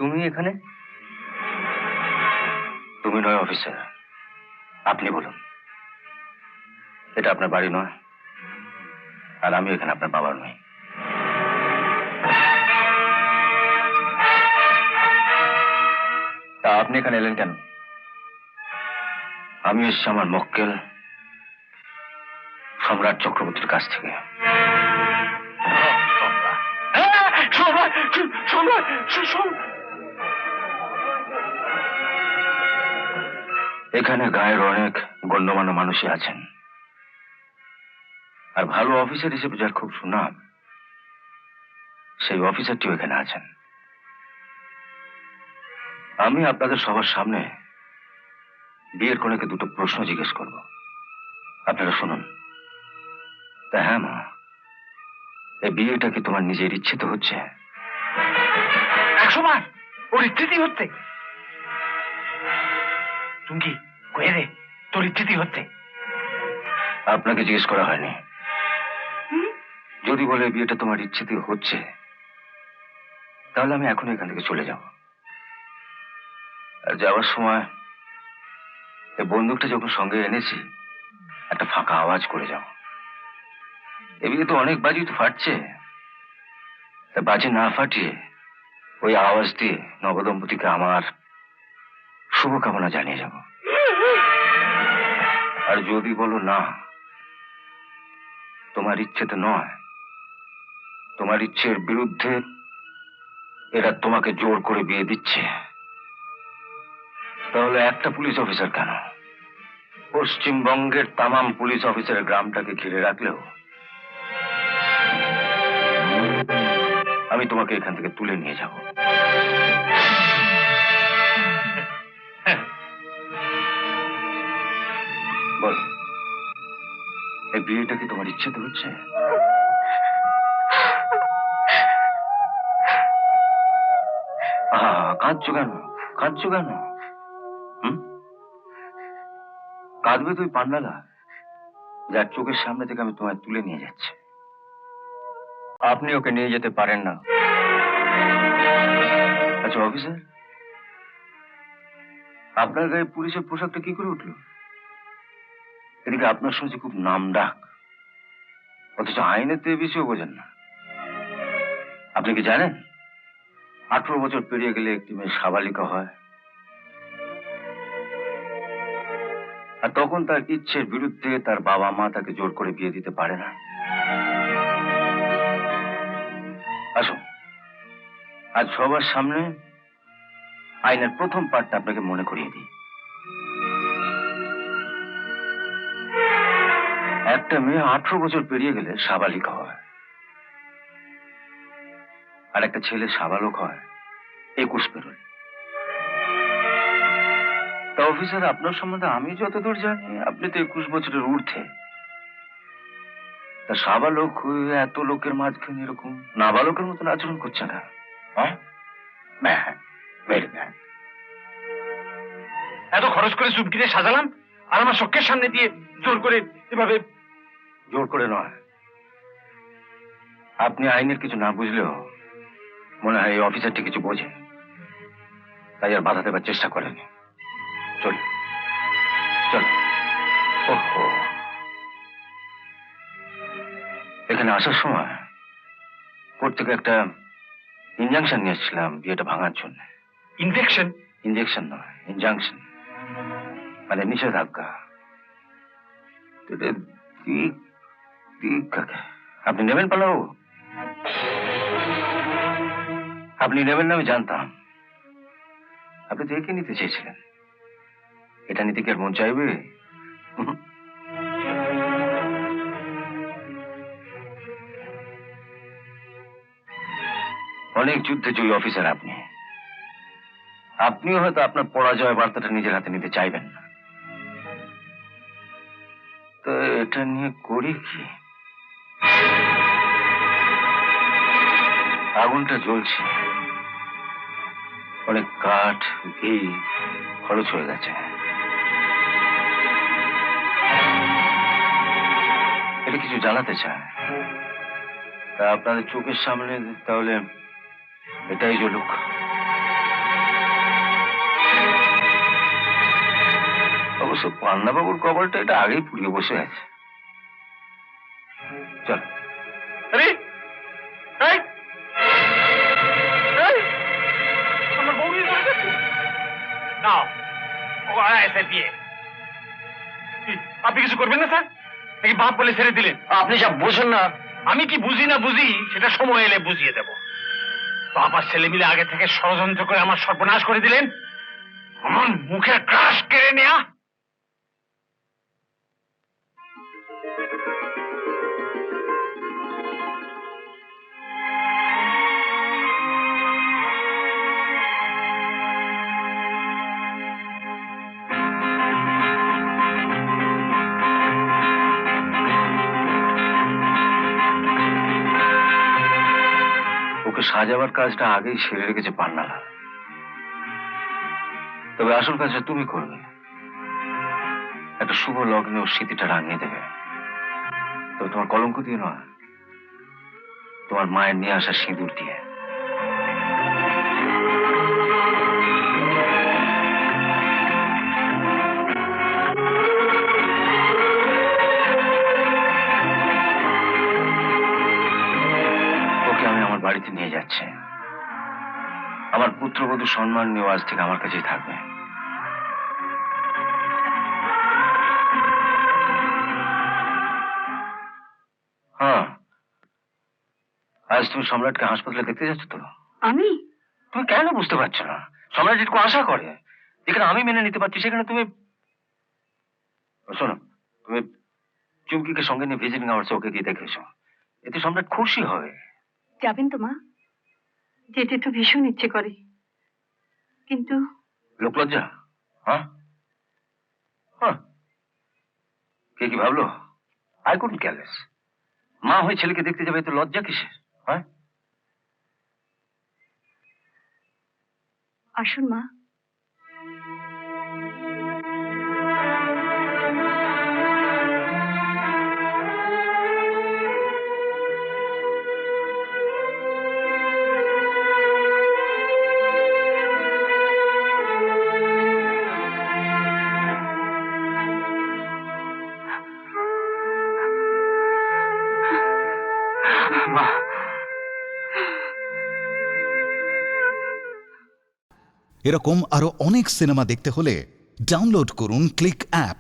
তুমি এখানে? তুমি নয় অফিসার, আপনি বলুন। এটা আপনার বাড়ি নয়, আর আমি এখানে আপনার বাবার নই। তা আপনি এখানে এলেন কেন? আমি এসেছি আমার মক্কেল সম্রাট চক্রবর্তীর কাছ থেকে। এখানে গায়ের অনেক গণ্যমান্য মানুষই আছেন, আর ভালো অফিসার হিসেবে যার খুব সুনাম, সেই অফিসারটিও এখানে আছেন। আমি আপনাদের সবার সামনে বিয়ের কনেকে দুটো প্রশ্ন জিজ্ঞেস করব, আপনারা শুনুন। তা হ্যাঁ মা, এই বিয়েটা কি তোমার নিজের ইচ্ছেতে হচ্ছে? 100 বার ওর ইচ্ছেতি হচ্ছে। চুমকি কয়ে দে তোর ইচ্ছেতি হচ্ছে। আপনাকে জিজ্ঞেস করা হয়নি। যদি বলে বিয়েটা তোমার ইচ্ছেতে হচ্ছে, তাহলে আমি এখন এখান থেকে চলে যাব। আর যাওয়ার সময় এই বন্দুকটা যখন সঙ্গে এনেছি, একটা ফাঁকা আওয়াজ করে যাও। এ বিয়ে তো অনেক বাজি তো ফাটছে, তা বাজি না ফাটিয়ে ওই আওয়াজ দিয়ে নবদম্পতিকে আমার শুভকামনা জানিয়ে যাব। আর যদি বলো না, তোমার ইচ্ছেতে নয়, তোমার ইচ্ছের বিরুদ্ধে এরা তোমাকে জোর করে বিয়ে দিচ্ছে, তাহলে একটা পুলিশ অফিসার কেন, পশ্চিমবঙ্গের তামাম পুলিশ অফিসারের গ্রামটাকে ঘিরে রাখলেও আমি তোমাকে এখান থেকে তুলে নিয়ে যাব। বল, এই বিয়েটা কি তোমার ইচ্ছেতে হচ্ছে? কাঁদছো কেন? কাঁদছো কেন? কাঁদবে তুই পান্ডালা, যার চোখের সামনে থেকে আমি তোমায় তুলে নিয়ে যাচ্ছি। আপনি ওকে নিয়ে যেতে পারেন না। আচ্ছা অফিসার, আপনার গায়ে পুলিশের পোশাকটা কি করে উঠলো? এদিকে আপনার শুনছি খুব নাম ডাক, অথচ আইনের তো এ বিষয়ে বোঝেন না। আপনি কি জানেন 18 বছর পেরিয়ে গেলে একটি মেয়ে সাবালিকা হয়, আর তখন তার ইচ্ছের বিরুদ্ধে তার বাবা মা তাকে জোর করে বিয়ে দিতে পারে না। আসুন, আজ সবার সামনে আইনের প্রথম পার্টটা আপনাকে মনে করিয়ে দিই। একটা মেয়ে 18 বছর পেরিয়ে গেলে সাবালিকা হয়, আর একটা ছেলে সাবালক হয় 21 পেরোলে। তা অফিসার, আপনার সম্বন্ধে আমি যতদূর জানি আপনি তো 21 বছরের ঊর্ধ্বে। তা সাবালক হয়ে এত লোকের মাঝখানে এরকম নাবালকের মতন আচরণ করছে না? এত খরচ করে চুমকিতে সাজালাম, আর আমার চোখের সামনে দিয়ে জোর করে এভাবে। জোর করে নয়, আপনি আইনের কিছু না বুঝলেও মনে হয় এই অফিসারটি কিছু বোঝে, তাই আর বাধা দেবার চেষ্টা করেনি। চল চল। ওহো, এখানে আসার সময় কোর্ট থেকে একটা ইনজাংশন নিয়ে এসেছিলাম বিয়েটা ভাঙার জন্য। ইনফেকশন? ইনজেকশন নয়, ইনজাংশন, মানে নিষেধাজ্ঞা। আপনি নেবেন পালাও? আপনি নেবেন না আমি জানতাম। আপনি তো একে নিতে চেয়েছিলেন, এটা নিতে কি আর মন চাইবে? অনেক যুদ্ধে জয়ী অফিসার আপনি, আপনিও হয়তো আপনার পরাজয় বার্তাটা নিজের হাতে নিতে চাইবেন না। তো এটা নিয়ে করি কি? আগুনটা জ্বলছে, অনেক কাঠ ঘি খরচ হয়ে গেছে। এটা কিছু জ্বালাতে চায়, তা আপনাদের চোখের সামনে তাহলে এটাই জ্বলুক। অবশ্য পান্নাবাবুর কবলটা এটা আগেই পুড়িয়ে বসে আছে। চল। আরে এই, এই, আমার বউ নিয়ে চলে যাচ্ছে। নাও, ও এসে দিয়ে। কি, আপনি কিছু করবেন না স্যার? নাকি বাপ বলে ছেড়ে দিলেন? আপনি যা বোঝেন না। আমি কি বুঝি না বুঝি সেটা সময় এলে বুঝিয়ে দেব। বাপ আর ছেলে মিলে আগে থেকে ষড়যন্ত্র করে আমার সর্বনাশ করে দিলেন। আমার মুখের ক্রাশ কেড়ে নেয়া। ওকে সাজাবার কাজটা আগেই সেরে রেখেছে পান্নালাল। তবে আসল কাজটা তুমি করবে। একটা শুভ লগ্নে ওর স্মৃতিটা রাঙিয়ে দেবে। তবে তোমার কলঙ্ক দিয়ে নয়, তোমার মায়ের নিয়ে আসা সিঁদুর দিয়ে। ওকে আমি আমার বাড়িতে নিয়ে যাচ্ছি। আমার পুত্রবধূর সম্মান নিয়ে আজ থেকে আমার কাছেই থাকবে। হ্যাঁ, আজ তুমি সম্রাটকে হাসপাতালে দেখতে যাচ্ছ তো? আমি? তুমি কেন বুঝতে পারছো না? সম্রাট যেটুকু আশা করে, যেখানে আমি মেনে নিতে পারছি, সেখানে তুমি শোনো, তুমি চুমকিকে সঙ্গে নিয়ে ভিজিটিং আওয়ার্সে ওকে গিয়ে দেখে এসো। এতে সম্রাট খুশি হবে। যাবেন তো মা? যেতে তো ভীষণ ইচ্ছে করে, কিন্তু লোকলজ্জা? হ্যাঁ হ্যাঁ, কে কি ভাবলো? I couldn't careless. মা হয়ে ছেলেকে দেখতে যাবে, তো লজ্জা কিসের? হ্যাঁ, আসুন মা। মা। এরকম আরো অনেক সিনেমা দেখতে হলে ডাউনলোড করুন ক্লিক অ্যাপ।